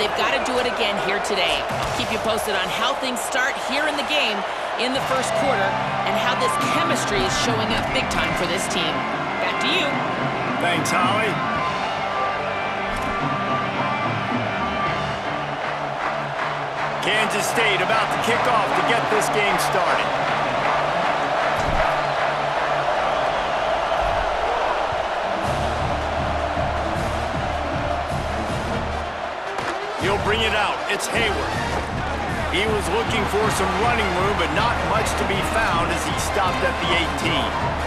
they've got to do it again here today. I'll keep you posted on how things start here in the game in the first quarter and how this chemistry is showing up big time for this team. Back to you. Thanks, Holly. Kansas State about to kick off to get this game started. He'll bring it out. It's Hayward. He was looking for some running room, but not much to be found as he stopped at the 18.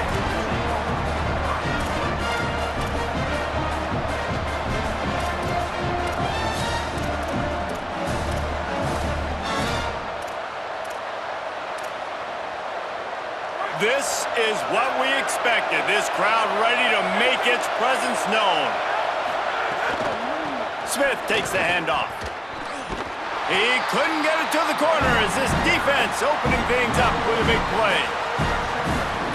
This is what we expected. This crowd ready to make its presence known. Smith takes the handoff. He couldn't get it to the corner as this defense opening things up with a big play.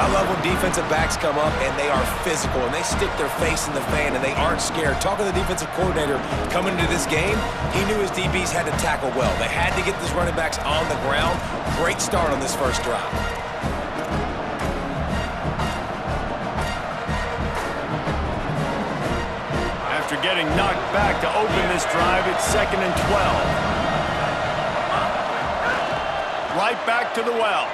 I love when defensive backs come up and they are physical and they stick their face in the fan and they aren't scared. Talking to the defensive coordinator coming into this game, he knew his DBs had to tackle well. They had to get these running backs on the ground. Great start on this first drive. After getting knocked back to open this drive, it's 2nd and 12. Right back to the well.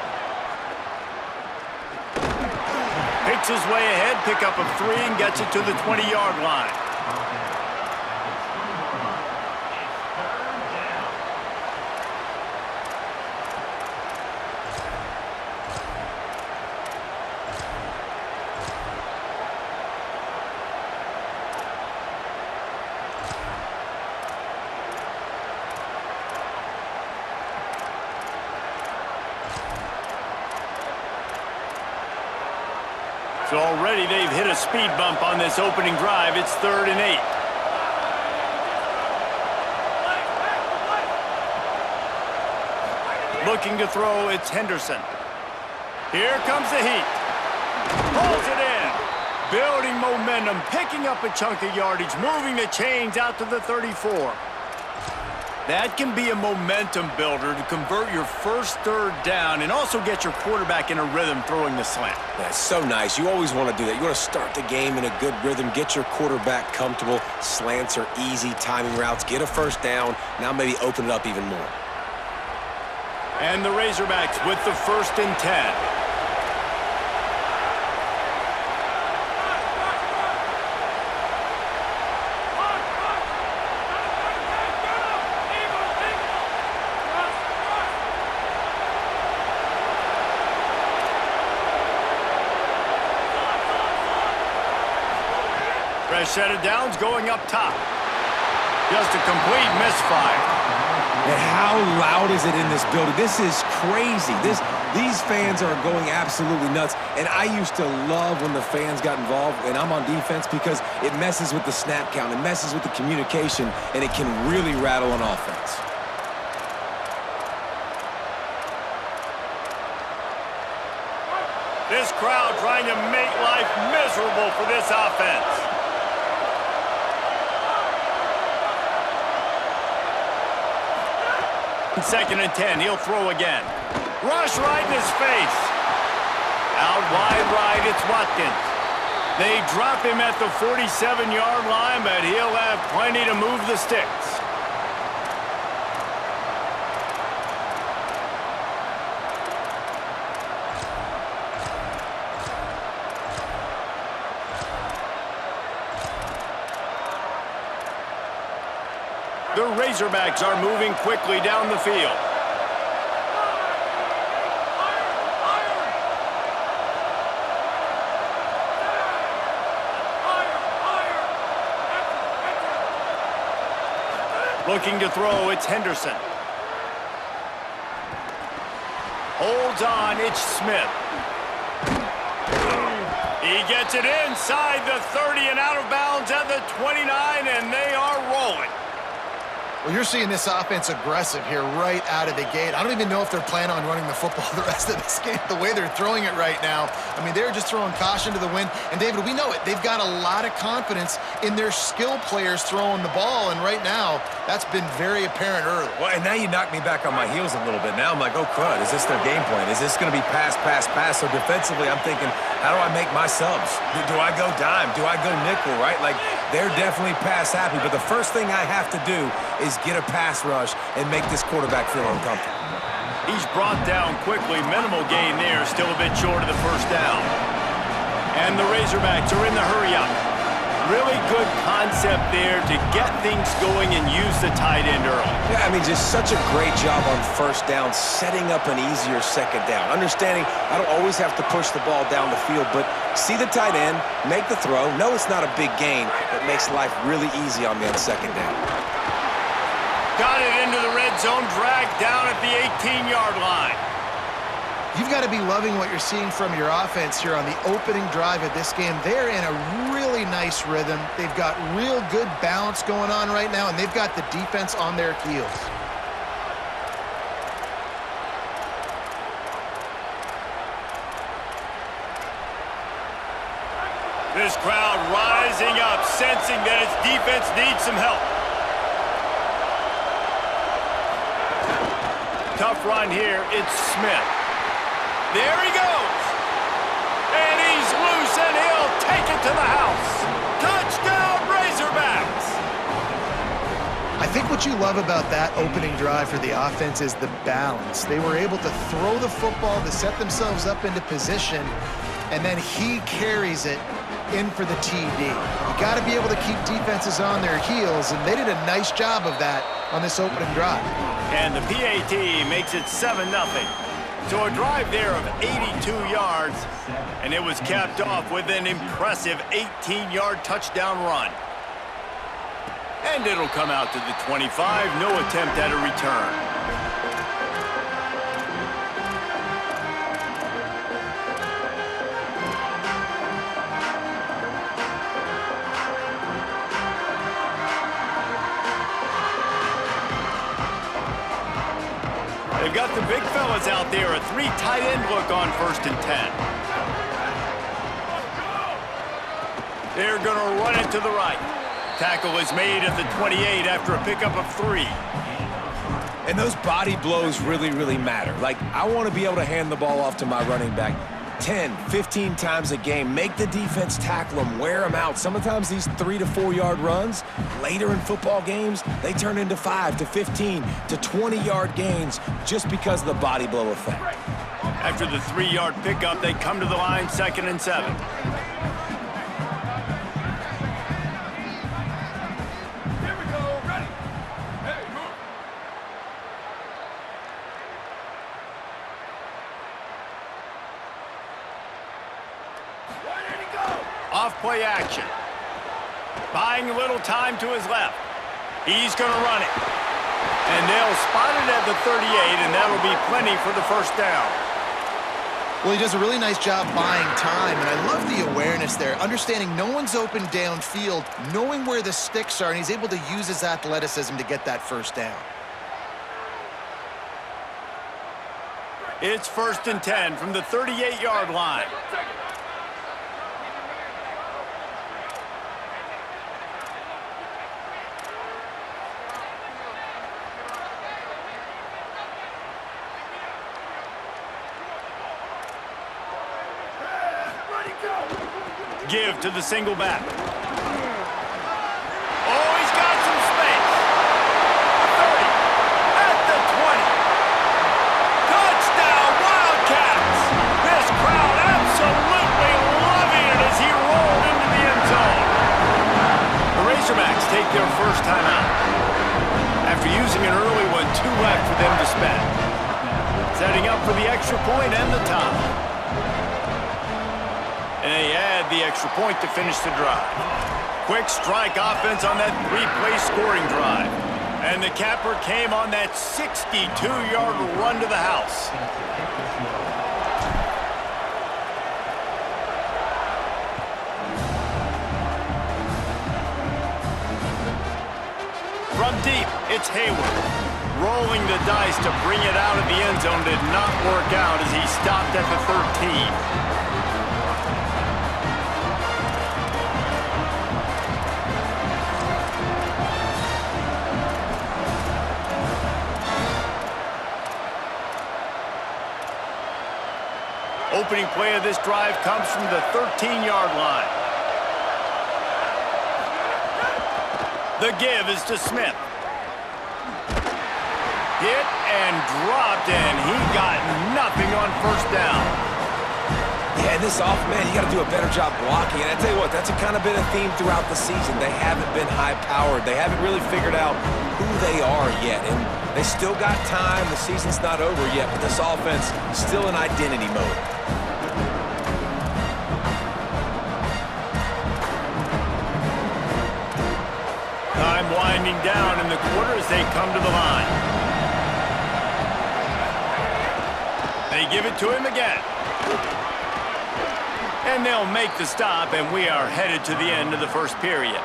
Picks his way ahead, pick up of 3, and gets it to the 20-yard line. So already they've hit a speed bump on this opening drive. It's 3rd and 8. Looking to throw, it's Henderson. Here comes the heat. Pulls it in. Building momentum, picking up a chunk of yardage, moving the chains out to the 34. That can be a momentum builder to convert your first 3rd down and also get your quarterback in a rhythm throwing the slant. That's so nice. You always want to do that. You want to start the game in a good rhythm, get your quarterback comfortable. Slants are easy, timing routes, get a first down. Now maybe open it up even more. And the Razorbacks with the 1st and 10. Fresh set of downs going up top. Just a complete misfire. And how loud is it in this building? This is crazy. These fans are going absolutely nuts. And I used to love when the fans got involved, and I'm on defense, because it messes with the snap count, it messes with the communication, and it can really rattle an offense. This crowd trying to make life miserable for this offense. 2nd and 10, he'll throw again. Rush right in his face. Out wide right, it's Watkins. They drop him at the 47-yard line, but he'll have plenty to move the sticks. The Razorbacks are moving quickly down the field. Looking to throw, it's Henderson. Holds on, it's Smith. He gets it inside the 30 and out of bounds at the 29, and they are rolling. Well, you're seeing this offense aggressive here right out of the gate. I don't even know if they're planning on running the football the rest of this game, the way they're throwing it right now. I mean, they're just throwing caution to the wind. And, David, we know it. They've got a lot of confidence in their skill players throwing the ball, and right now that's been very apparent early. Well, and now you knock me back on my heels a little bit. Now I'm like, oh, crud, is this their game plan? Is this going to be pass, pass, pass? So defensively, I'm thinking, how do I make my subs? Do I go dime? Do I go nickel, right? Like, they're definitely pass happy, but the first thing I have to do is get a pass rush and make this quarterback feel uncomfortable. He's brought down quickly. Minimal gain there, still a bit short of the first down. And the Razorbacks are in the hurry-up. Really good concept there to get things going and use the tight end early. Yeah, I mean, just such a great job on first down, setting up an easier second down. Understanding I don't always have to push the ball down the field, but see the tight end, make the throw. No, it's not a big gain, but makes life really easy on me on second down. Got it into the red zone, dragged down at the 18-yard line. You've got to be loving what you're seeing from your offense here on the opening drive of this game. They're in a really nice rhythm. They've got real good balance going on right now, and they've got the defense on their heels. This crowd rising up, sensing that its defense needs some help. Tough run here. It's Smith. There he goes. And he's loose, and he'll take it to the house. Touchdown, Razorbacks. I think what you love about that opening drive for the offense is the balance. They were able to throw the football to set themselves up into position, and then he carries it in for the TD. You got to be able to keep defenses on their heels, and they did a nice job of that on this opening drive. And the PAT makes it 7-0. So a drive there of 82 yards, and it was capped off with an impressive 18-yard touchdown run. And it'll come out to the 25, no attempt at a return. They've got the big fellas out there, a 3 tight end look on 1st and 10. They're going to run it to the right. Tackle is made at the 28 after a pickup of 3. And those body blows really, really matter. Like, I want to be able to hand the ball off to my running back 10, 15 times a game. Make the defense tackle them, wear them out. Sometimes these 3 to 4 yard runs, later in football games, they turn into 5 to 15 to 20-yard gains just because of the body blow effect. After the 3-yard pickup, they come to the line 2nd and 7. Off-play action. Buying a little time to his left. He's going to run it. And they'll spot it at the 38, and that'll be plenty for the first down. Well, he does a really nice job buying time, and I love the awareness there, understanding no one's open downfield, knowing where the sticks are, and he's able to use his athleticism to get that first down. It's 1st and 10 from the 38-yard line. Give to the single back. Oh, he's got some space. 30, at the 20. Touchdown, Wildcats. This crowd absolutely loving it as he rolled into the end zone. The Razorbacks take their first time out. After using an early one, 2 left for them to spend. Setting up for the extra point and the tie. And they add the extra point to finish the drive. Quick strike offense on that 3-play scoring drive. And the capper came on that 62-yard run to the house. From deep, it's Hayward. Rolling the dice to bring it out of the end zone did not work out as he stopped at the 13. Opening play of this drive comes from the 13-yard line. The give is to Smith. Hit and dropped, and he got nothing on first down. Yeah, this man, you got to do a better job blocking. And I tell you what, that's kind of been a theme throughout the season. They haven't been high-powered. They haven't really figured out who they are yet. And they still got time. The season's not over yet, but this offense is still in identity mode. Time winding down in the quarter as they come to the line. They give it to him again. And they'll make the stop, and we are headed to the end of the first period.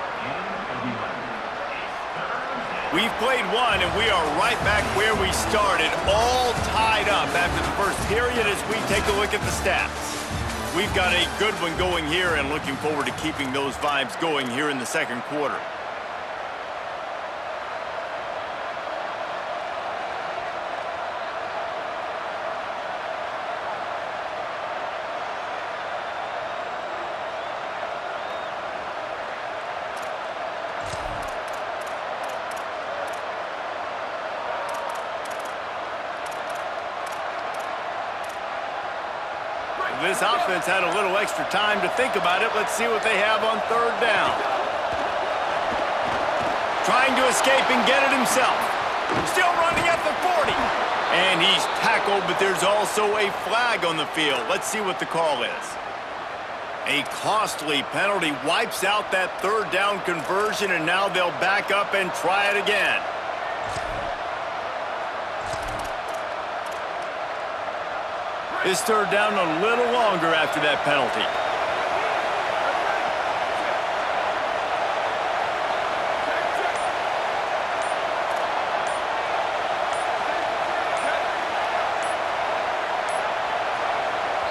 We've played one, and we are right back where we started, all tied up after the first period as we take a look at the stats. We've got a good one going here and looking forward to keeping those vibes going here in the second quarter. This offense had a little extra time to think about it. Let's see what they have on third down. Trying to escape and get it himself. Still running at the 40. And he's tackled, but there's also a flag on the field. Let's see what the call is. A costly penalty wipes out that third down conversion, and now they'll back up and try it again. This third down a little longer after that penalty.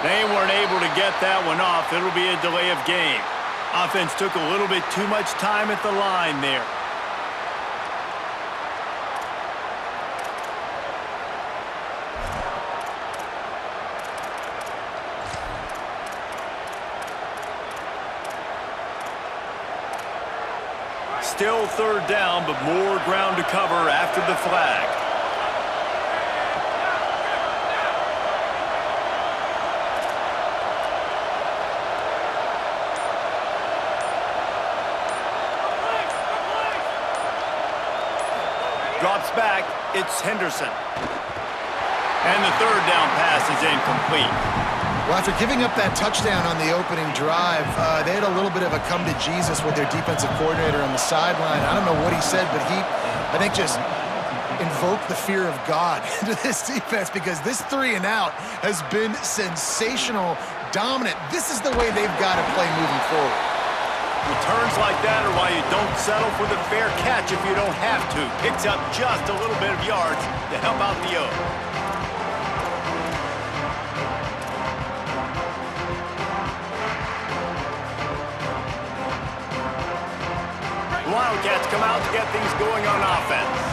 They weren't able to get that one off. It'll be a delay of game. Offense took a little bit too much time at the line there. Still third down, but more ground to cover after the flag. Drops back, it's Henderson. And the third down pass is incomplete. Well, after giving up that touchdown on the opening drive, they had a little bit of a come to Jesus with their defensive coordinator on the sideline. I don't know what he said, but he, I think, just invoked the fear of God into this defense, because this 3 and out has been sensational, dominant. This is the way they've got to play moving forward. Returns like that are why you don't settle for the fair catch if you don't have to. Picks up just a little bit of yards to help out the O. Wildcats come out to get things going on offense.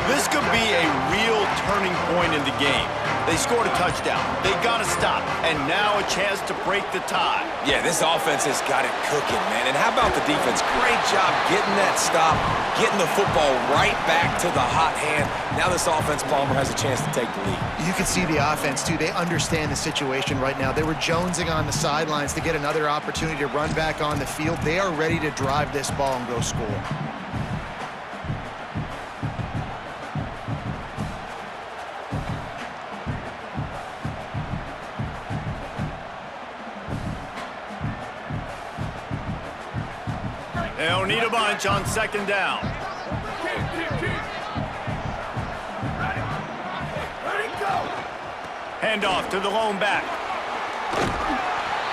This could be a real turning point in the game. They scored a touchdown. They got to stop. And now a chance to break the tie. Yeah, this offense has got it cooking, man. And how about the defense? Great job getting that stop, getting the football right back to the hot hand. Now this offense, Palmer, has a chance to take the lead. You can see the offense, too. They understand the situation right now. They were jonesing on the sidelines to get another opportunity to run back on the field. They are ready to drive this ball and go score. They'll need a bunch on second down. Handoff to the lone back.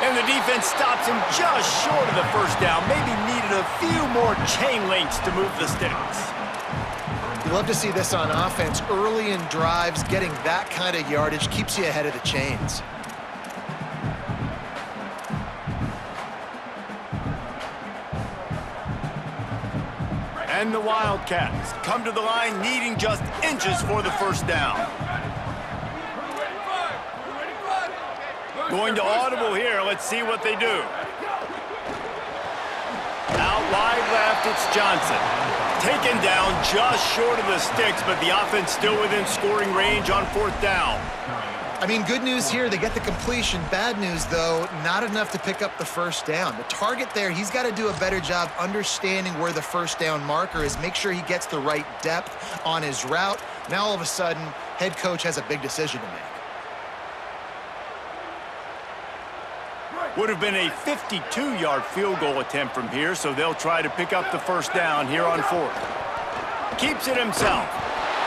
And the defense stops him just short of the first down. Maybe needed a few more chain links to move the sticks. You love to see this on offense. Early in drives, getting that kind of yardage keeps you ahead of the chains. And the Wildcats come to the line needing just inches for the first down. Going to audible here. Let's see what they do. Out wide left, it's Johnson. Taken down just short of the sticks, but the offense still within scoring range on fourth down. I mean, good news here, they get the completion. Bad news, though, not enough to pick up the first down. The target there, he's got to do a better job understanding where the first down marker is, make sure he gets the right depth on his route. Now, all of a sudden, head coach has a big decision to make. Would have been a 52-yard field goal attempt from here, so they'll try to pick up the first down here on fourth. Keeps it himself.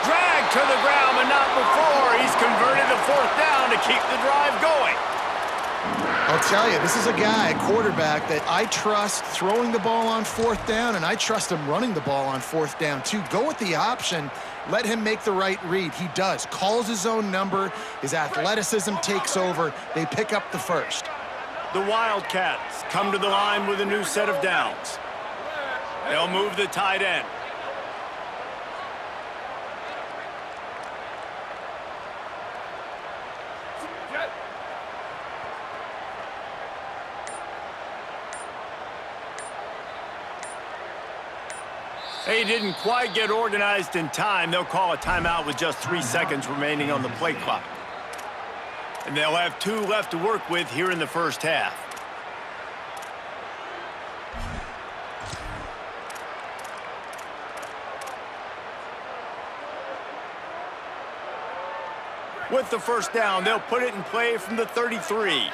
Dragged to the ground, but not before. He's converted the fourth down to keep the drive going. I'll tell you, this is a guy, a quarterback, that I trust throwing the ball on fourth down, and I trust him running the ball on fourth down, too. Go with the option. Let him make the right read. He does. Calls his own number. His athleticism takes over. They pick up the first. The Wildcats come to the line with a new set of downs. They'll move the tight end. They didn't quite get organized in time. They'll call a timeout with just 3 seconds remaining on the play clock. And they'll have 2 left to work with here in the first half. With the first down, they'll put it in play from the 33.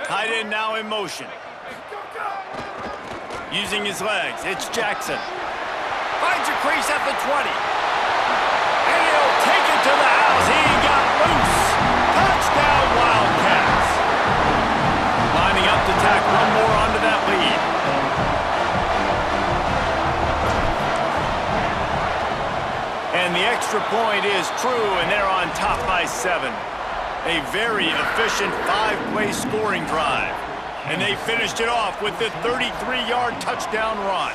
Tight end now in motion. Using his legs, it's Jackson. Finds a crease at the 20. And he'll take it to the house. He got loose. Touchdown, Wildcats. Lining up to tack one more onto that lead. And the extra point is true, and they're on top by 7. A very efficient 5-play scoring drive. And they finished it off with the 33-yard touchdown run.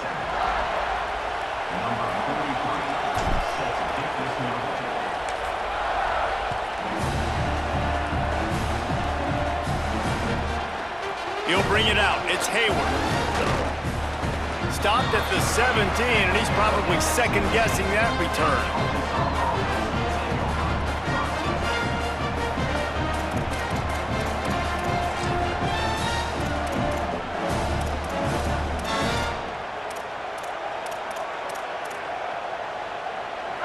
He'll bring it out. It's Hayward. Stopped at the 17, and he's probably second-guessing that return.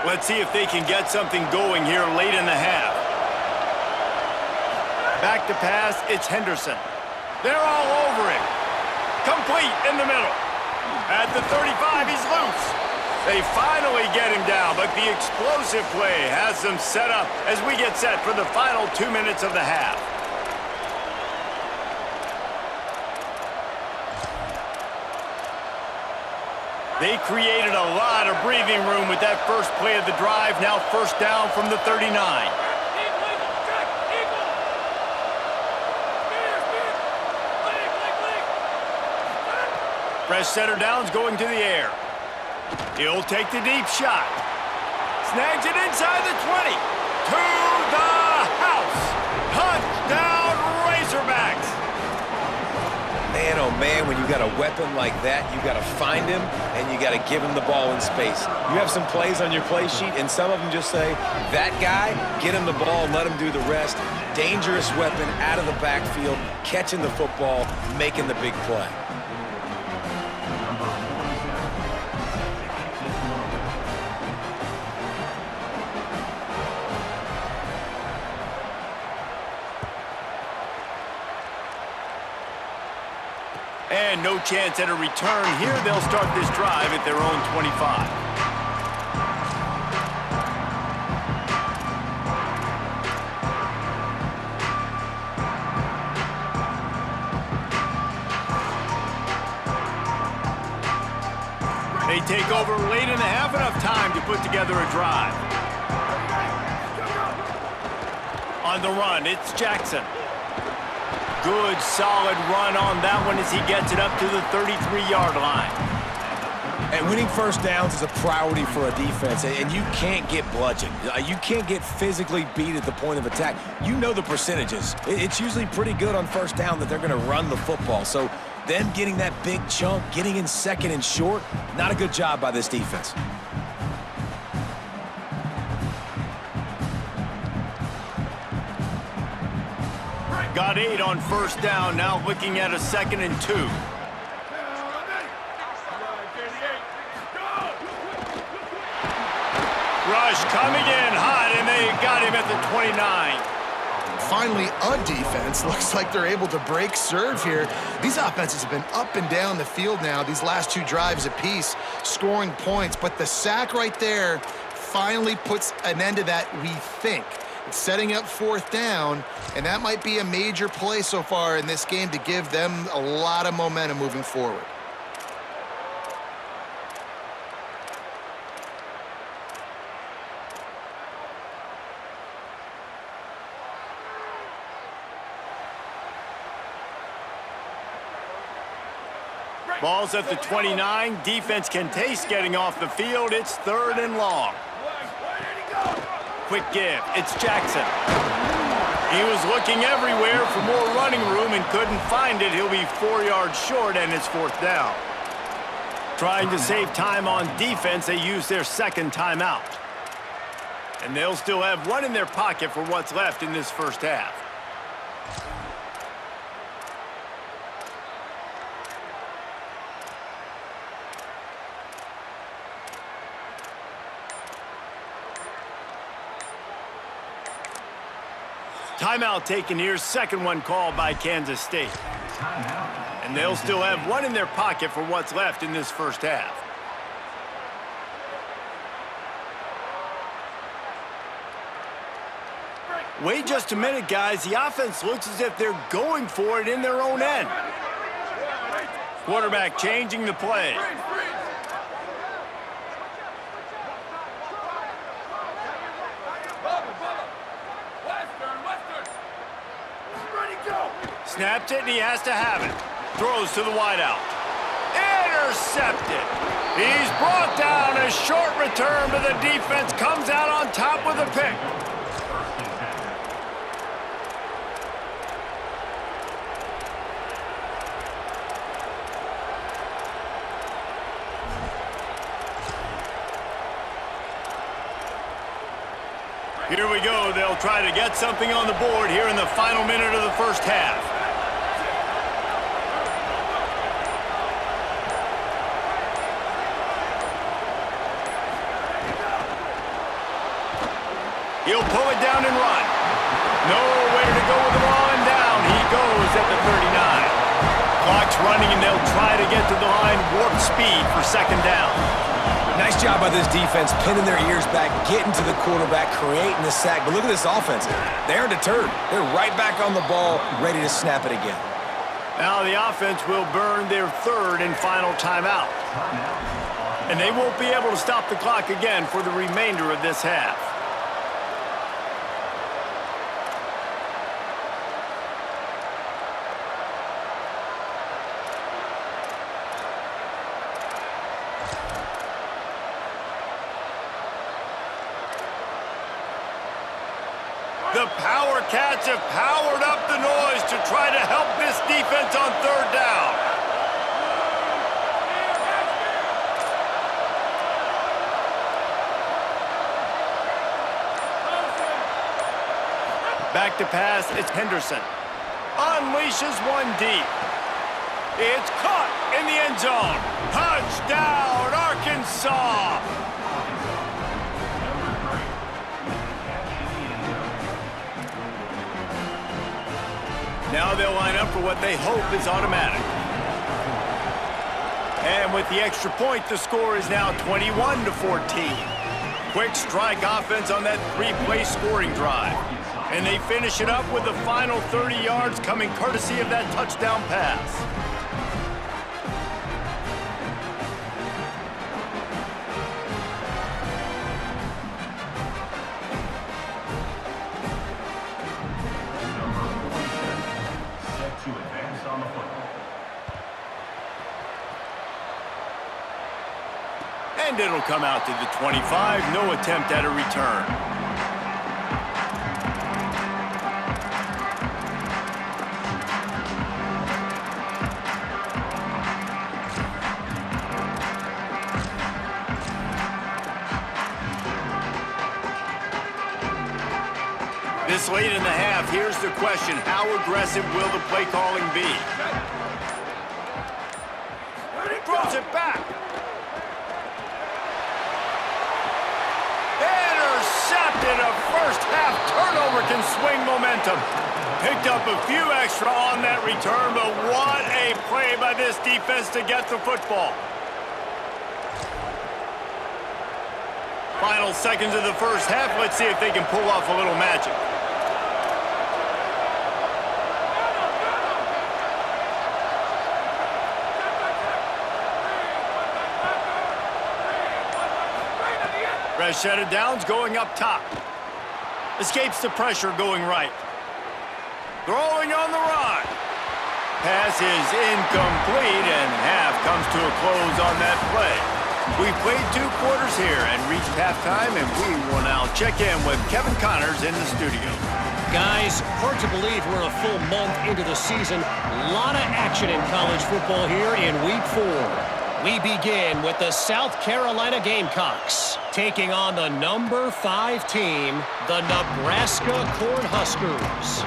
Let's see if they can get something going here late in the half. Back to pass, it's Henderson. They're all over him. Complete in the middle. At the 35, he's loose. They finally get him down, but the explosive play has them set up as we get set for the final 2 minutes of the half. They created a lot of breathing room with that first play of the drive. Now first down from the 39. Fresh setter down's going to the air. He'll take the deep shot. Snags it inside the 20. To the house. Touchdown, Razorbacks. Man, oh man, when you got a weapon like that, you got to find him and you got to give him the ball in space. You have some plays on your play sheet, and some of them just say, that guy, get him the ball, let him do the rest. Dangerous weapon out of the backfield, catching the football, making the big play. And no chance at a return here. They'll start this drive at their own 25. They take over late in the half, enough time to put together a drive. On the run, it's Jackson. Good, solid run on that one as he gets it up to the 33-yard line. And winning first downs is a priority for a defense, and you can't get bludgeoned. You can't get physically beat at the point of attack. You know the percentages. It's usually pretty good on first down that they're going to run the football. So them getting that big chunk, getting in second and short, not a good job by this defense. Got 8 on first down, now looking at a 2nd and 2. Rush coming in hot, and they got him at the 29. Finally, on defense, looks like they're able to break serve here. These offenses have been up and down the field now, these last 2 drives apiece, scoring points. But the sack right there finally puts an end to that, we think. It's setting up 4th down, and that might be a major play so far in this game to give them a lot of momentum moving forward. Ball's at the 29. Defense can taste getting off the field. It's 3rd and long. Quick give. It's Jackson. He was looking everywhere for more running room and couldn't find it. He'll be 4 yards short, and it's 4th down. Trying to save time on defense, they use their 2nd timeout. And they'll still have 1 in their pocket for what's left in this first half. Timeout taken here, 2nd one called by Kansas State. And they'll still have 1 in their pocket for what's left in this first half. Wait just a minute, guys. The offense looks as if they're going for it in their own end. Quarterback changing the play. Snapped it, and he has to have it. Throws to the wideout. Intercepted. He's brought down. A short return, but the defense comes out on top with a pick. Here we go. They'll try to get something on the board here in the final minute of the first half. He'll pull it down and run. Nowhere to go with the ball, and down he goes at the 39. Clock's running, and they'll try to get to the line warp speed for 2nd down. Nice job by this defense, pinning their ears back, getting to the quarterback, creating the sack. But look at this offense. They aren't deterred. They're right back on the ball, ready to snap it again. Now the offense will burn their 3rd and final timeout. And they won't be able to stop the clock again for the remainder of this half. The Power Cats have powered up the noise to try to help this defense on 3rd down. Back to pass, it's Henderson. Unleashes 1 deep. It's caught in the end zone. Touchdown, Arkansas! Now they'll line up for what they hope is automatic. And with the extra point, the score is now 21-14. Quick strike offense on that 3-play scoring drive. And they finish it up with the final 30 yards coming courtesy of that touchdown pass. And it'll come out to the 25. No attempt at a return. This late in the half, here's the question. How aggressive will the play calling be? Throws it back. Intercepted. A first half turnover can swing momentum. Picked up a few extra on that return, but what a play by this defense to get the football. Final seconds of the first half. Let's see if they can pull off a little magic. Fresh set of downs going up top. Escapes the pressure going right. Throwing on the run. Pass is incomplete, and half comes to a close on that play. We've played 2 quarters here and reached halftime, and we will now check in with Kevin Connors in the studio. Guys, hard to believe we're a full month into the season. A lot of action in college football here in Week 4. We begin with the South Carolina Gamecocks taking on the number 5 team, the Nebraska Cornhuskers.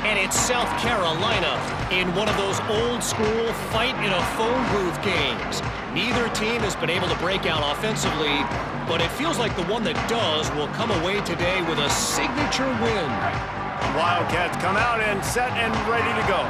And it's South Carolina in one of those old-school fight-in-a-phone booth games. Neither team has been able to break out offensively, but it feels like the one that does will come away today with a signature win. Wildcats come out and set and ready to go.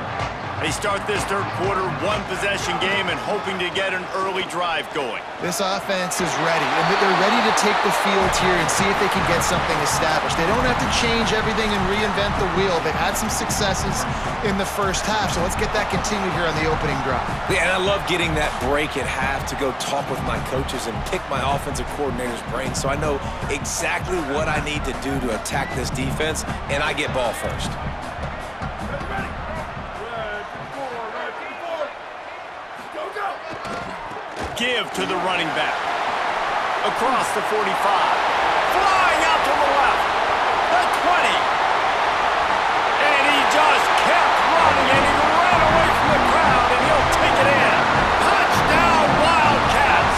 They start this third quarter one-possession game and hoping to get an early drive going. This offense is ready, and they're ready to take the field here and see if they can get something established. They don't have to change everything and reinvent the wheel. They've had some successes in the first half, so let's get that continued here on the opening drive. Yeah, and I love getting that break at half to go talk with my coaches and pick my offensive coordinator's brain so I know exactly what I need to do to attack this defense, and I get ball first. Give to the running back. Across the 45. Flying out to the left. The 20. And he just kept running, and he ran away from the crowd, and he'll take it in. Touchdown, Wildcats.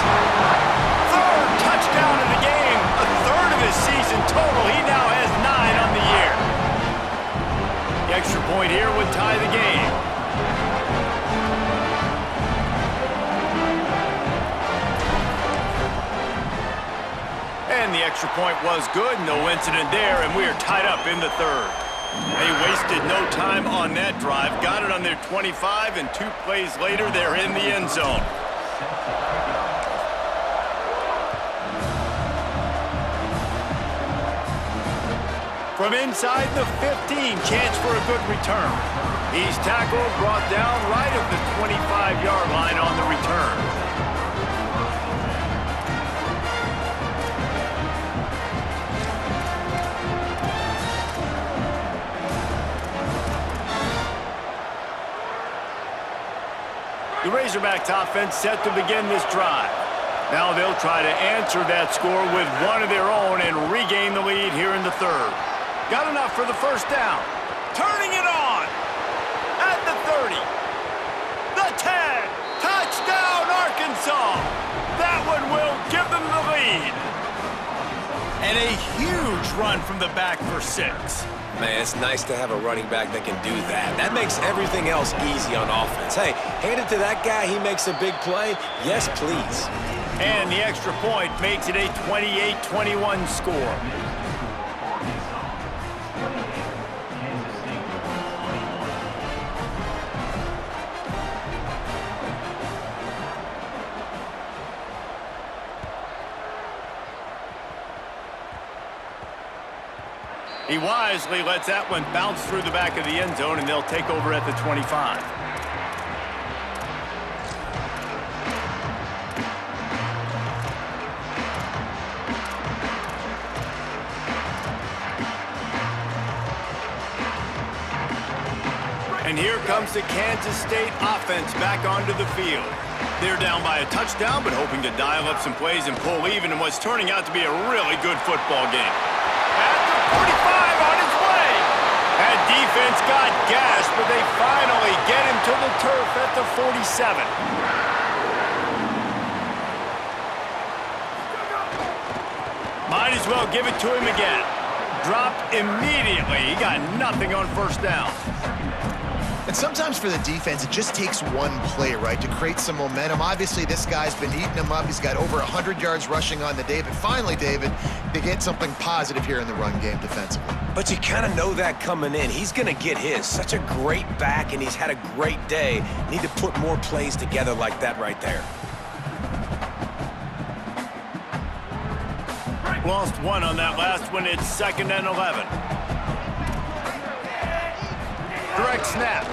Third touchdown of the game. A third of his season total. He now has 9 on the year. The extra point here would tie the game. And the extra point was good. No incident there, and we are tied up in the third. They wasted no time on that drive. Got it on their 25, and 2 plays later, they're in the end zone. From inside the 15, chance for a good return. He's tackled, brought down right at the 25-yard line on the return. The Razorbacks offense set to begin this drive. Now they'll try to answer that score with one of their own and regain the lead here in the third. Got enough for the first down. Turning it on. At the 30. The 10. Touchdown, Arkansas. That one will give them the lead. And a huge run from the back for 6. Man, it's nice to have a running back that can do that. That makes everything else easy on offense. Hey, hand it to that guy, he makes a big play. Yes, please. And the extra point makes it a 28-21 score. He wisely lets that one bounce through the back of the end zone, and they'll take over at the 25. And here comes the Kansas State offense back onto the field. They're down by a touchdown, but hoping to dial up some plays and pull even in what's turning out to be a really good football game. At the 45 on his way. That defense got gashed, but they finally get him to the turf at the 47. Might as well give it to him again. Dropped immediately. He got nothing on first down. And sometimes for the defense, it just takes one play, right, to create some momentum. Obviously, this guy's been eating them up. He's got over 100 yards rushing on the day. But finally, David, they get something positive here in the run game defensively. But you kind of know that coming in. He's going to get his. Such a great back, and he's had a great day. Need to put more plays together like that right there. Lost one on that last one. It's 2nd and 11. Direct snap.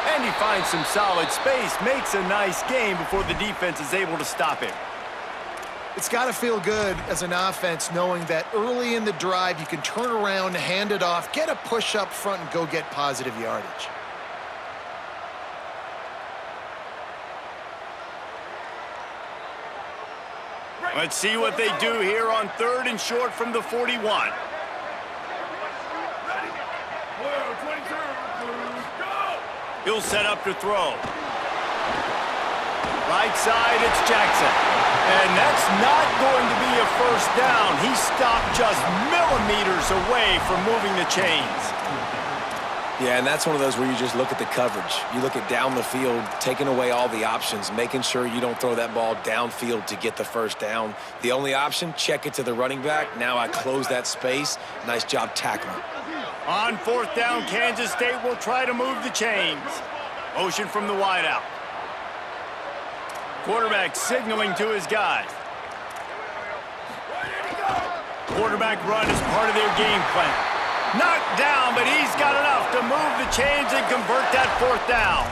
And he finds some solid space. Makes a nice game before the defense is able to stop him. It's got to feel good as an offense knowing that early in the drive you can turn around, hand it off, get a push up front, and go get positive yardage. Let's see what they do here on 3rd and short from the 41. He'll set up to throw. Right side, it's Jackson. And that's not going to be a first down. He stopped just millimeters away from moving the chains. Yeah, and that's one of those where you just look at the coverage. You look at down the field, taking away all the options, making sure you don't throw that ball downfield to get the first down. The only option, check it to the running back. Now I close that space. Nice job tackling. On 4th down, Kansas State will try to move the chains. Motion from the wideout. Quarterback signaling to his guys. Quarterback run is part of their game plan. Knocked down, but he's got enough to move the chains and convert that 4th down.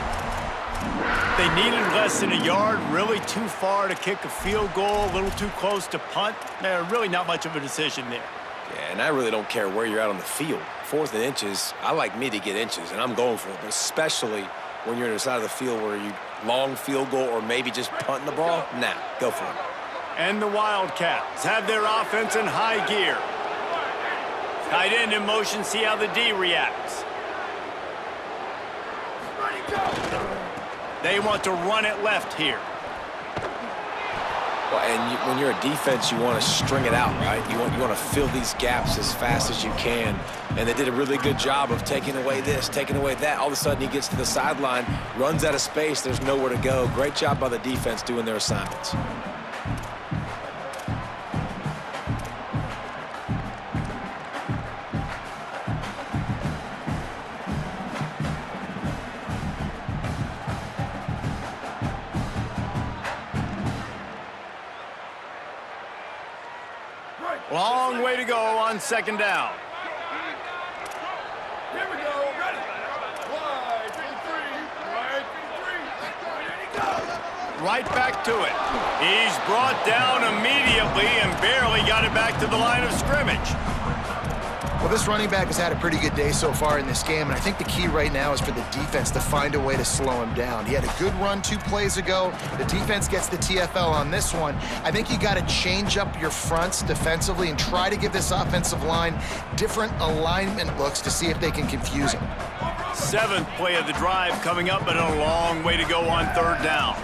They needed less than a yard, really too far to kick a field goal, a little too close to punt. Really not much of a decision there. Yeah, and I really don't care where you're at on the field. 4th and inches, I like me to get inches, and I'm going for it, but especially when you're on the side of the field where you long field goal or maybe just punting the ball, nah, go for it. And the Wildcats have their offense in high gear. Tight end in motion, see how the D reacts. They want to run it left here. Well, and when you're a defense, you want to string it out, right? You want to fill these gaps as fast as you can. And they did a really good job of taking away this, taking away that. All of a sudden, he gets to the sideline, runs out of space. There's nowhere to go. Great job by the defense doing their assignments. Long way to go on 2nd down. Here we go, ready. Right back to it. He's brought down immediately and barely got it back to the line of scrimmage. Well, this running back has had a pretty good day so far in this game, and I think the key right now is for the defense to find a way to slow him down. He had a good run 2 plays ago. The defense gets the TFL on this one. I think you got to change up your fronts defensively and try to give this offensive line different alignment looks to see if they can confuse him. 7th play of the drive coming up, but a long way to go on 3rd down.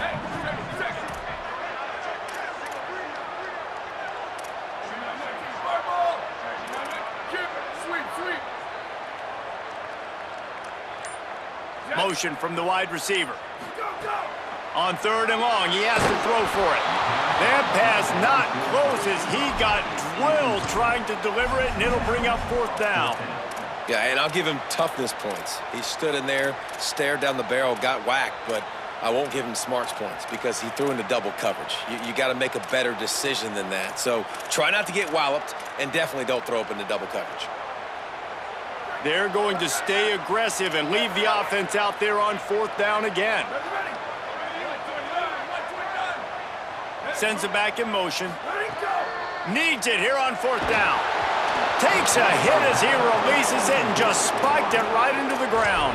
Motion from the wide receiver. On 3rd and long, he has to throw for it. That pass not close as he got drilled trying to deliver it, and it'll bring up 4th down. Yeah, and I'll give him toughness points. He stood in there, stared down the barrel, got whacked, but I won't give him smarts points because he threw into double coverage. You got to make a better decision than that. So try not to get walloped, and definitely don't throw up into double coverage. They're going to stay aggressive and leave the offense out there on 4th down again. Sends it back in motion. Needs it here on 4th down. Takes a hit as he releases it and just spiked it right into the ground.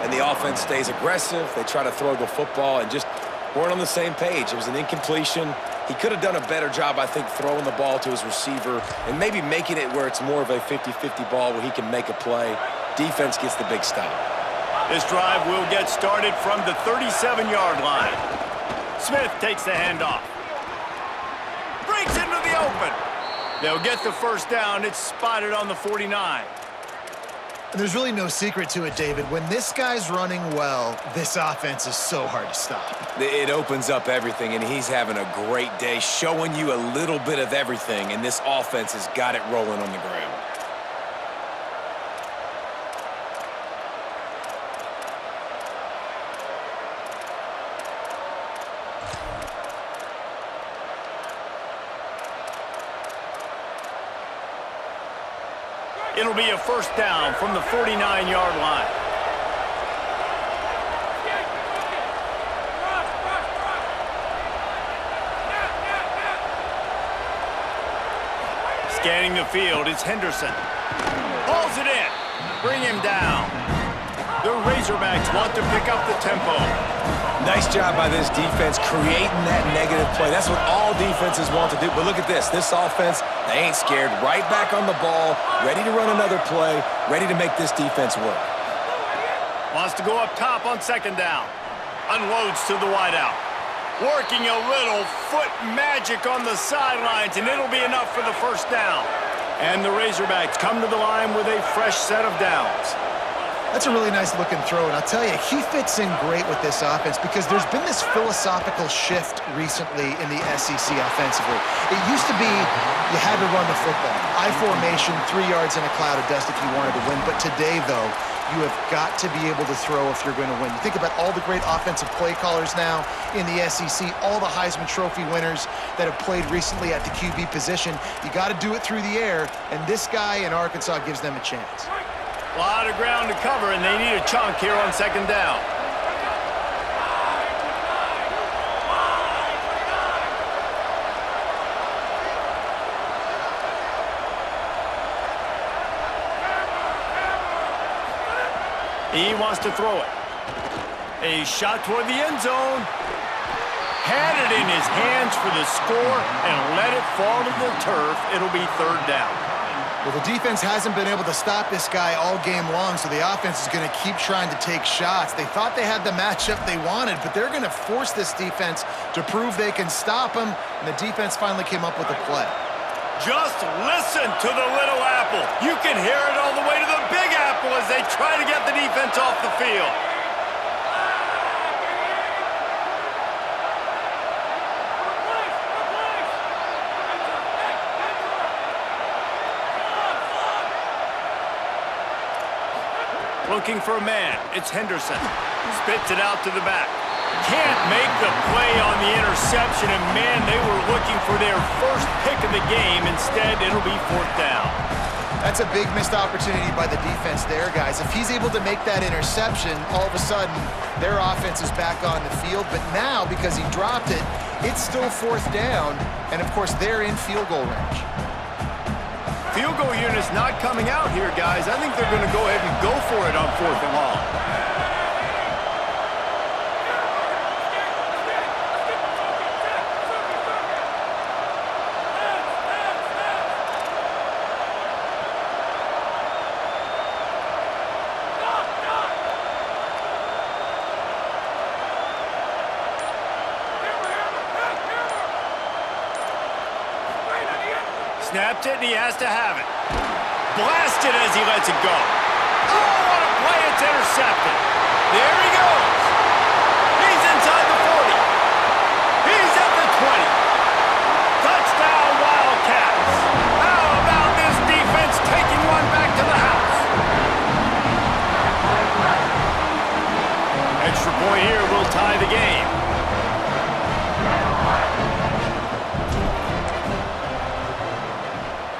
and the offense stays aggressive. They try to throw the football and just weren't on the same page. It was an incompletion. He could have done a better job, I think, throwing the ball to his receiver and maybe making it where it's more of a 50-50 ball where he can make a play. Defense gets the big stop. This drive will get started from the 37-yard line. Smith takes the handoff. Breaks into the open. They'll get the first down. It's spotted on the 49. And there's really no secret to it, David. When this guy's running well, this offense is so hard to stop. It opens up everything, and he's having a great day, showing you a little bit of everything, and this offense has got it rolling on the ground. It'll be a first down from the 49-yard line. Scanning the field, it's Henderson. Hauls it in. Bring him down. The Razorbacks want to pick up the tempo. Nice job by this defense creating that negative play. That's what all defenses want to do. But look at this. This offense, they ain't scared. Right back on the ball, ready to run another play, ready to make this defense work. Wants to go up top on second down. Unloads to the wideout. Working a little foot magic on the sidelines, and it'll be enough for the first down. And the Razorbacks come to the line with a fresh set of downs. That's a really nice looking throw, and I'll tell you, he fits in great with this offense because there's been this philosophical shift recently in the SEC offensively. It used to be you had to run the football. I formation, 3 yards in a cloud of dust if you wanted to win, but today, though, you have got to be able to throw if you're going to win. You think about all the great offensive play callers now in the SEC, all the Heisman Trophy winners that have played recently at the QB position. You got to do it through the air, and this guy in Arkansas gives them a chance. A lot of ground to cover, and they need a chunk here on second down. He wants to throw it. A shot toward the end zone. Had it in his hands for the score and let it fall to the turf. It'll be third down. Well, the defense hasn't been able to stop this guy all game long, so the offense is going to keep trying to take shots. They thought they had the matchup they wanted, but they're going to force this defense to prove they can stop him, and the defense finally came up with a play. Just listen to the little apple. You can hear it all the way to the big apple as they try to get the defense off the field. Looking for a man. It's Henderson. Spits it out to the back. Can't make the play on the interception, and man, they were looking for their first pick of the game. Instead, it'll be fourth down. That's a big missed opportunity by the defense there, guys. If he's able to make that interception, all of a sudden, their offense is back on the field. But now, because he dropped it, it's still fourth down, and of course, they're in field goal range. Field goal unit's not coming out here, guys. I think they're going to go ahead and go for it on fourth and long. Snapped it, and he has to have it. Blasted as he lets it go. Oh, what a play. It's intercepted. There he goes. He's inside the 40. He's at the 20. Touchdown, Wildcats. How about this defense taking one back to the house? Extra point here will tie the game.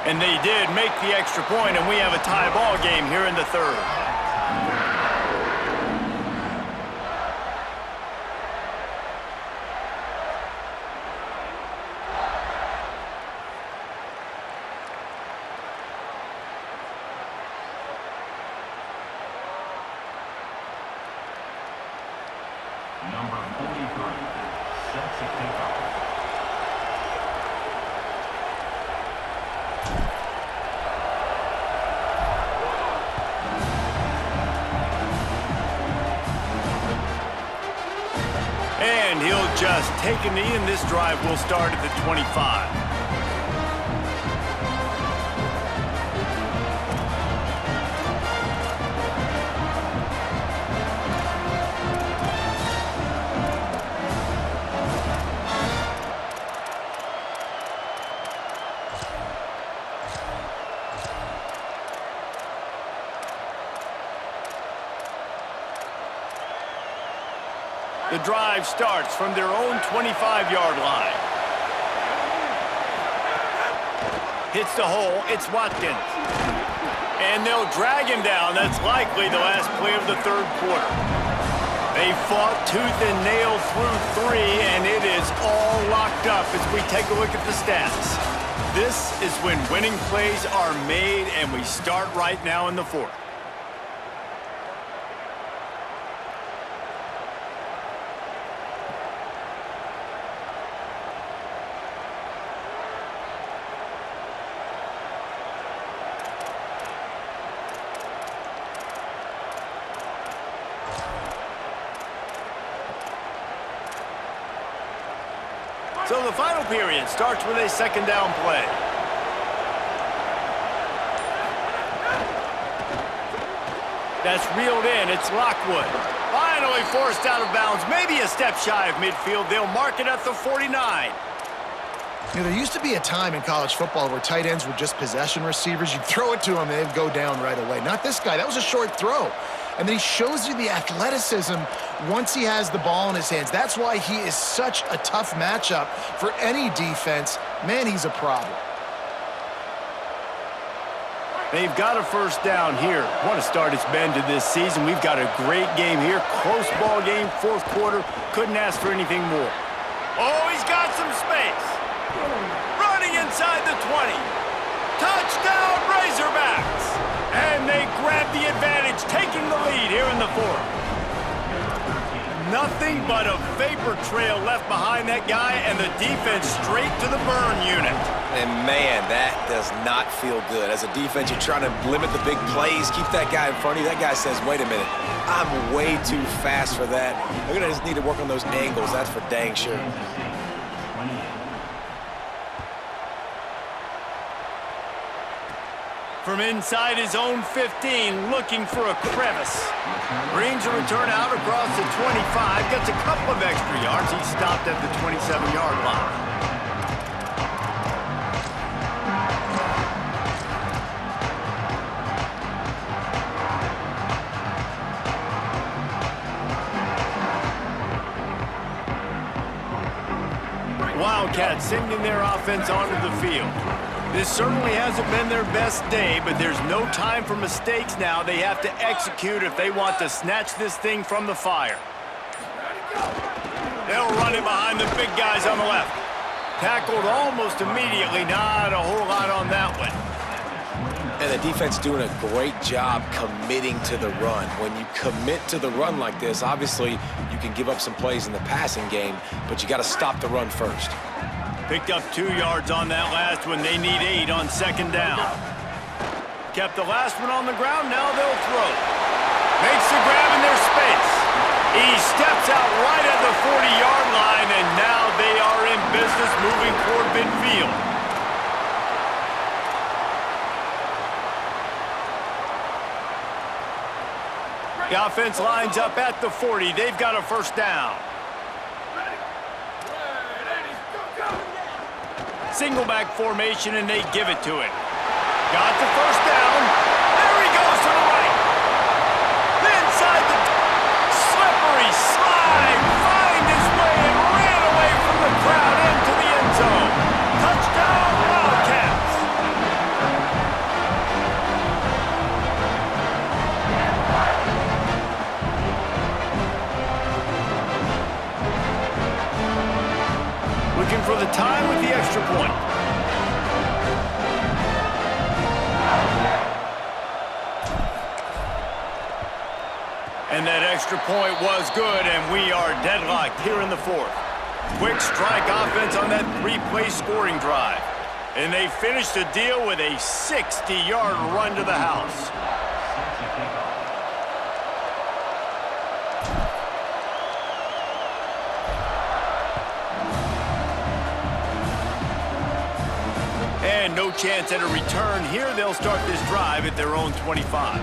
And they did make the extra point, and we have a tie ball game here in the third. And he'll just take a knee, and this drive will start at the 25. The drive starts from their own 25-yard line. Hits the hole. It's Watkins. And they'll drag him down. That's likely the last play of the third quarter. They fought tooth and nail through 3, and it is all locked up as we take a look at the stats. This is when winning plays are made, and we start right now in the fourth. So the final period starts with a second down play. That's reeled in. It's Lockwood. Finally forced out of bounds. Maybe a step shy of midfield. They'll mark it at the 49. You know, there used to be a time in college football where tight ends were just possession receivers. You'd throw it to them, and they'd go down right away. Not this guy. That was a short throw. And then he shows you the athleticism once he has the ball in his hands. That's why he is such a tough matchup for any defense. Man, he's a problem. They've got a first down here. What a start it's been to this season. We've got a great game here. Close ball game, fourth quarter. Couldn't ask for anything more. Oh, he's got some space. Running inside the 20. Touchdown, Razorbacks. And they grab the advantage, taking the lead here in the fourth. Nothing but a vapor trail left behind that guy, and the defense straight to the burn unit. And man, that does not feel good. As a defense, you're trying to limit the big plays, keep that guy in front of you. That guy says, wait a minute, I'm way too fast for that. They're going to just need to work on those angles, that's for dang sure. From inside his own 15, looking for a crevice. Brings a return out across the 25. Gets a couple of extra yards. He stopped at the 27-yard line. Wildcats sending their offense onto the field. This certainly hasn't been their best day, but there's no time for mistakes now. They have to execute if they want to snatch this thing from the fire. They'll run it behind the big guys on the left. Tackled almost immediately. Not a whole lot on that one. And the defense doing a great job committing to the run. When you commit to the run like this, obviously you can give up some plays in the passing game, but you got to stop the run first. Picked up 2 yards on that last one. They need 8 on second down. Kept the last one on the ground. Now they'll throw. Makes the grab in their space. He steps out right at the 40-yard line, and now they are in business moving toward midfield. The offense lines up at the 40. They've got a first down. Single back formation, and they give it to him. Got the first down. There he goes to the right. Inside the slippery slide. Find his way and ran away from the crowd into the end zone. Touchdown, Wildcats. Looking for the time with the extra point. And that extra point was good, and we are deadlocked here in the fourth. Quick strike offense on that three-play scoring drive. And they finished the deal with a 60-yard run to the house. And no chance at a return here. They'll start this drive at their own 25.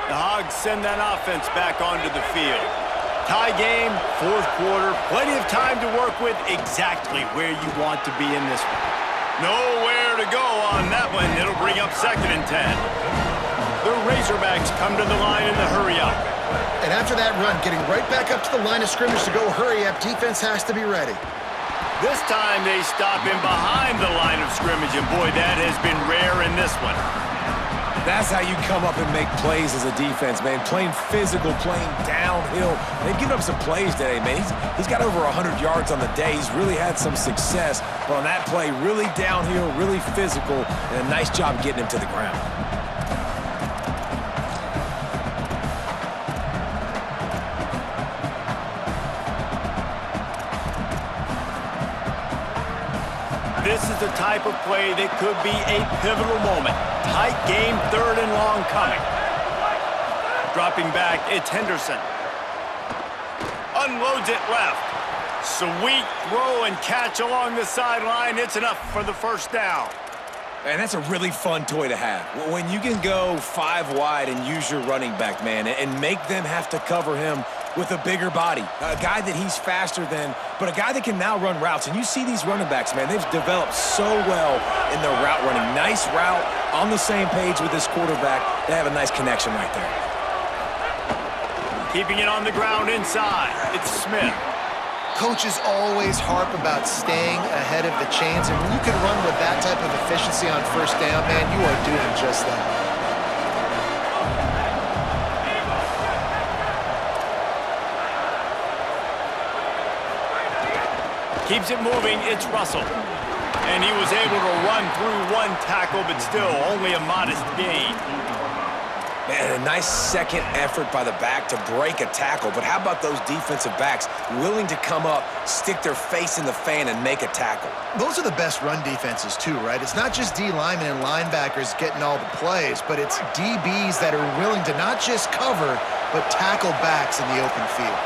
The Hogs send that offense back onto the field. Tie game, fourth quarter, plenty of time to work with, exactly where you want to be in this one. Nowhere to go on that one. It'll bring up 2nd and 10. The Razorbacks come to the line in the hurry-up. And after that run, getting right back up to the line of scrimmage to go hurry-up, defense has to be ready. This time they stop him behind the line of scrimmage, and boy, that has been rare in this one. That's how you come up and make plays as a defense, man. Playing physical, playing downhill. They've given up some plays today, man. He's got over 100 yards on the day. He's really had some success. But on that play, really downhill, really physical, and a nice job getting him to the ground. This is the type of play that could be a pivotal moment. Tight game, 3rd and long coming. Dropping back, it's Henderson. Unloads it left. Sweet throw and catch along the sideline. It's enough for the first down. And that's a really fun toy to have. When you can go 5 wide and use your running back, man, and make them have to cover him with a bigger body, a guy that he's faster than, but a guy that can now run routes. And you see these running backs, man, they've developed so well in their route running. Nice route, on the same page with this quarterback. They have a nice connection right there. Keeping it on the ground inside, it's Smith. Coaches always harp about staying ahead of the chains, and when you can run with that type of efficiency on first down, man, you are doing just that. Keeps it moving, it's Russell. And he was able to run through 1 tackle, but still only a modest gain. Man, a nice second effort by the back to break a tackle. But how about those defensive backs willing to come up, stick their face in the fan, and make a tackle? Those are the best run defenses, too, right? It's not just D linemen and linebackers getting all the plays, but it's DBs that are willing to not just cover, but tackle backs in the open field.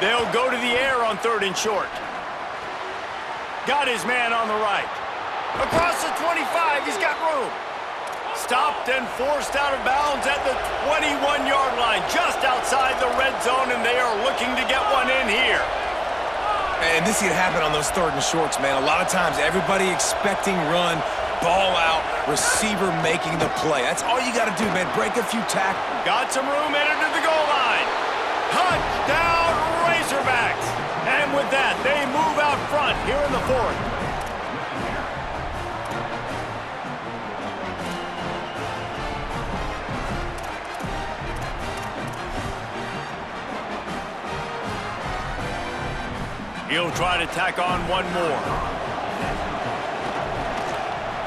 They'll go to the air on 3rd and short. Got his man on the right. Across the 25, he's got room. Stopped and forced out of bounds at the 21-yard line, just outside the red zone, and they are looking to get one in here. And this can happen on those 3rd and shorts, man. A lot of times, everybody expecting run, ball out, receiver making the play. That's all you got to do, man. Break a few tackles. Got some room, headed to the goal line. Touchdown, Razorbacks. And with that, they move out front here in the 4th. He'll try to tack on one more.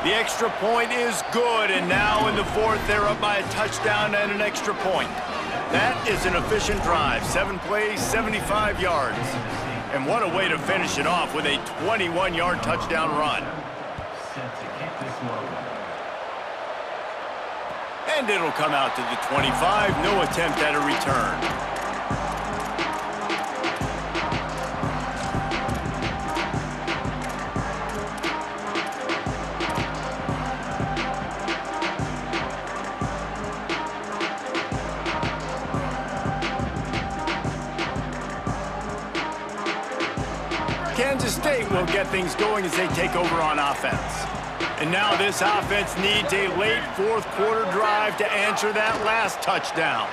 The extra point is good, and now in the 4th, they're up by a touchdown and an extra point. That is an efficient drive. 7 plays, 75 yards. And what a way to finish it off with a 21-yard touchdown run. And it'll come out to the 25. No attempt at a return. Kansas State will get things going as they take over on offense. And now this offense needs a late 4th quarter drive to answer that last touchdown.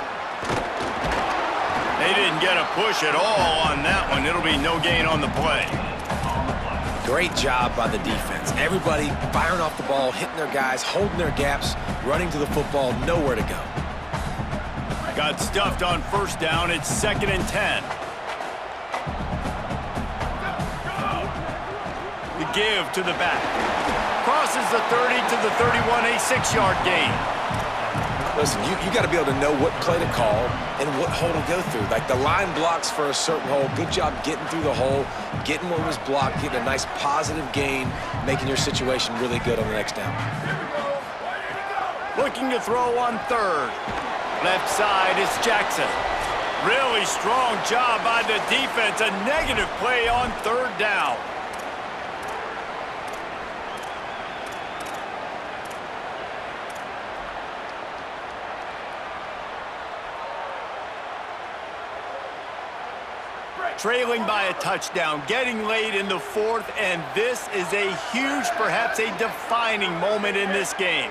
They didn't get a push at all on that one. It'll be no gain on the play. Great job by the defense. Everybody firing off the ball, hitting their guys, holding their gaps, running to the football, nowhere to go. Got stuffed on first down. It's 2nd and 10. The give to the back. Crosses the 30 to the 31, a 6-yard gain. Listen, you got to be able to know what play to call and what hole to go through. Like the line blocks for a certain hole. Good job getting through the hole, getting what was blocked, getting a nice positive gain, making your situation really good on the next down. Looking to throw on 3rd. Left side is Jackson. Really strong job by the defense. A negative play on 3rd down. Trailing by a touchdown, getting late in the 4th, and this is a huge, perhaps a defining moment in this game.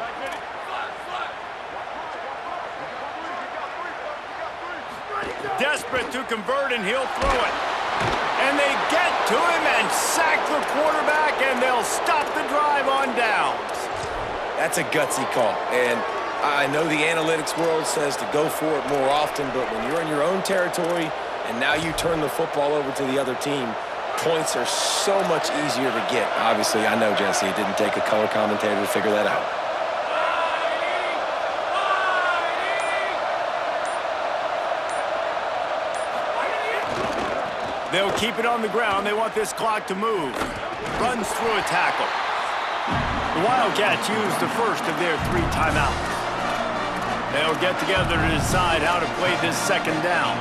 Desperate to convert, and he'll throw it. And they get to him and sack the quarterback, and they'll stop the drive on downs. That's a gutsy call, and I know the analytics world says to go for it more often, but when you're in your own territory and now you turn the football over to the other team, points are so much easier to get. Obviously, I know, Jesse, it didn't take a color commentator to figure that out. They'll keep it on the ground. They want this clock to move. Runs through a tackle. The Wildcats use the first of their 3 timeouts. They'll get together to decide how to play this 2nd down.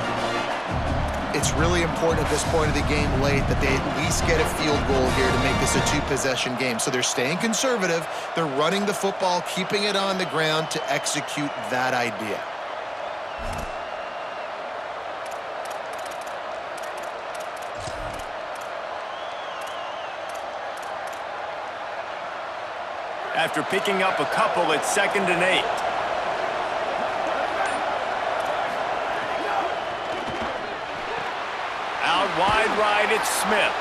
It's really important at this point of the game late that they at least get a field goal here to make this a 2-possession game. So they're staying conservative. They're running the football, keeping it on the ground to execute that idea. After picking up a couple, it's 2nd and 8. Out wide right, it's Smith.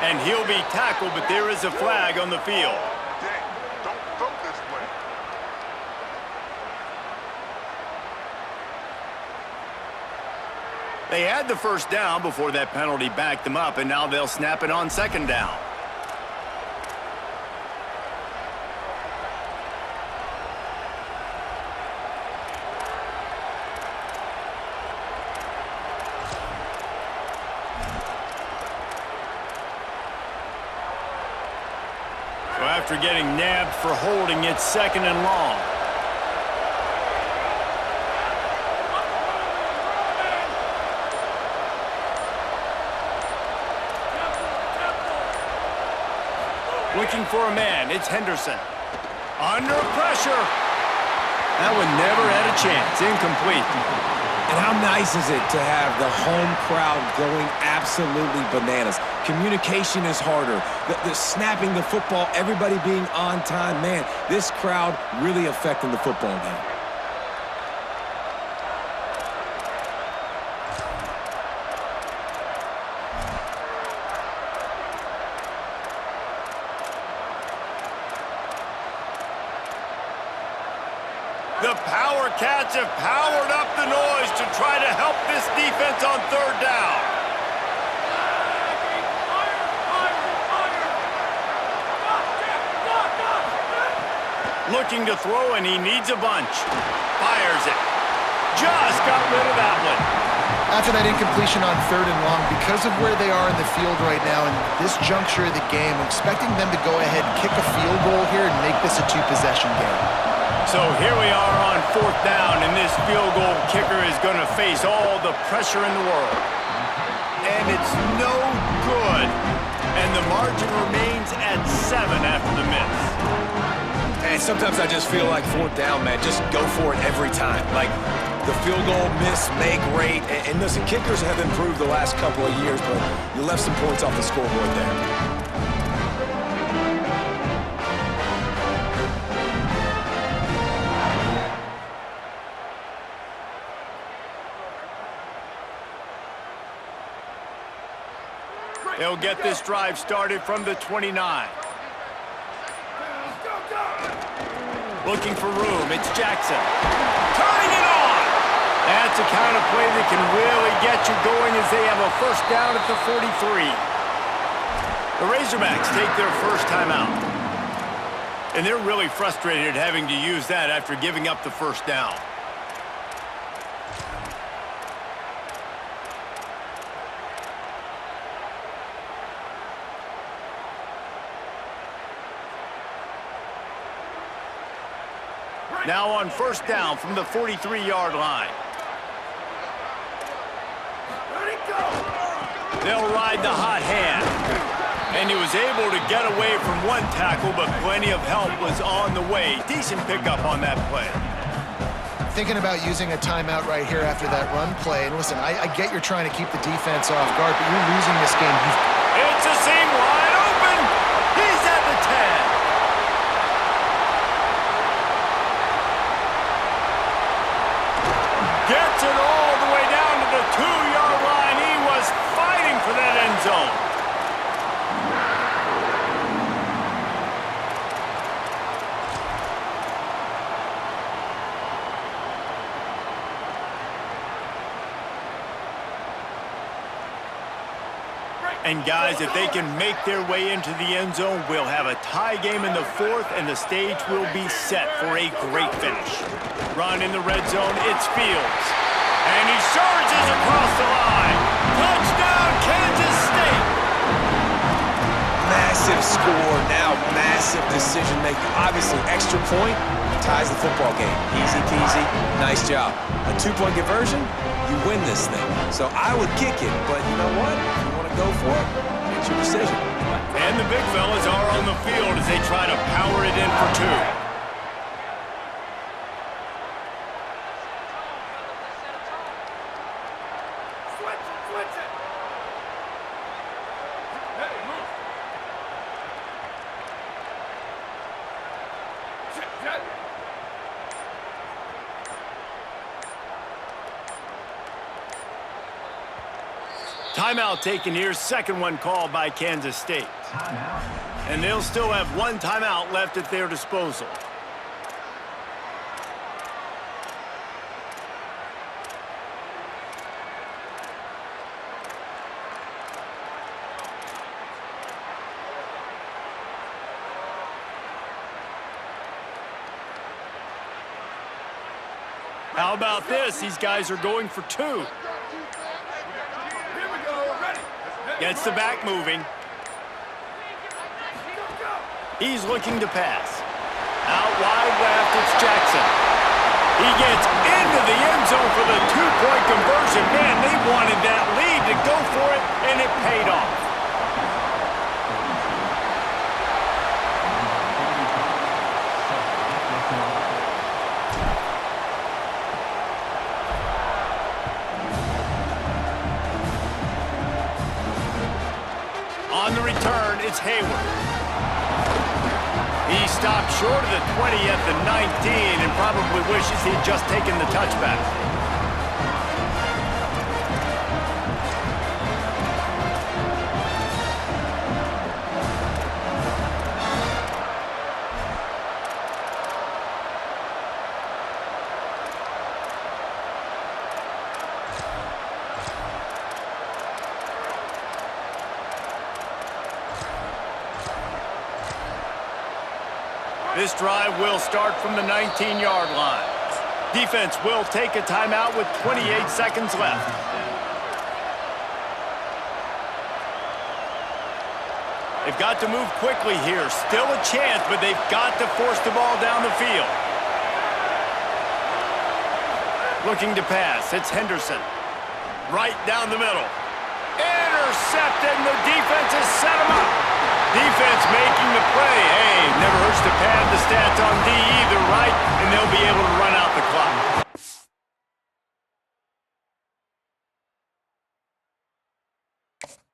And he'll be tackled, but there is a flag on the field. Don't throw this way. They had the first down before that penalty backed them up, and now they'll snap it on 2nd down. After getting nabbed for holding, it's 2nd and long. Looking for a man, it's Henderson. Under pressure. That one never had a chance. Incomplete. And how nice is it to have the home crowd going absolutely bananas? Communication is harder. The snapping the football, everybody being on time. Man, this crowd really affecting the football game. The Power Cats have powered up the noise to try to help this defense on 3rd down. Looking to throw, and he needs a bunch. Fires it. Just got rid of that one. After that incompletion on 3rd and long, because of where they are in the field right now and this juncture of the game, I'm expecting them to go ahead and kick a field goal here and make this a 2-possession game. So here we are on 4th down, and this field goal kicker is going to face all the pressure in the world. And it's no good. And the margin remains at 7 after the miss. And sometimes I just feel like 4th down, man, just go for it every time. Like the field goal, miss, make, rate. And listen, kickers have improved the last couple of years, but you left some points off the scoreboard there. They'll get this drive started from the 29. Looking for room, it's Jackson. Turning it on! That's the kind of play that can really get you going as they have a first down at the 43. The Razorbacks take their first timeout. And they're really frustrated having to use that after giving up the first down. Now on first down from the 43-yard line. They'll ride the hot hand. And he was able to get away from one tackle, but plenty of help was on the way. Decent pickup on that play. Thinking about using a timeout right here after that run play. And listen, I get you're trying to keep the defense off guard, but you're losing this game. It's a seam wide open. He's at the 10. Gets it all the way down to the 2-yard line. He was fighting for that end zone. And guys, if they can make their way into the end zone, we'll have a tie game in the 4th, and the stage will be set for a great finish. Run in the red zone, it's Fields. And he surges across the line. Touchdown, Kansas State! Massive score, now massive decision-making. Obviously, extra point ties the football game. Easy peasy, nice job. A 2-point conversion, you win this thing. So I would kick it, but you know what? If you want to go for it, it's your decision. And the big fellas are on the field as they try to power it in for 2. Timeout taken here, second one called by Kansas State. And they'll still have one timeout left at their disposal. How about this? These guys are going for 2. Gets the back moving. He's looking to pass. Out wide left, it's Jackson. He gets into the end zone for the 2-point conversion. Man, they wanted that lead to go for it, and it paid off. On the return, it's Hayward. He stopped short of the 20 at the 19 and probably wishes he'd just taken the touchback. This drive will start from the 19-yard line. Defense will take a timeout with 28 seconds left. They've got to move quickly here. Still a chance, but they've got to force the ball down the field. Looking to pass, it's Henderson. Right down the middle. Intercepted, and the defense has set him up. Defense making the play. Hey, never hurts to pad the stats on D either, right? And they'll be able to run out the clock.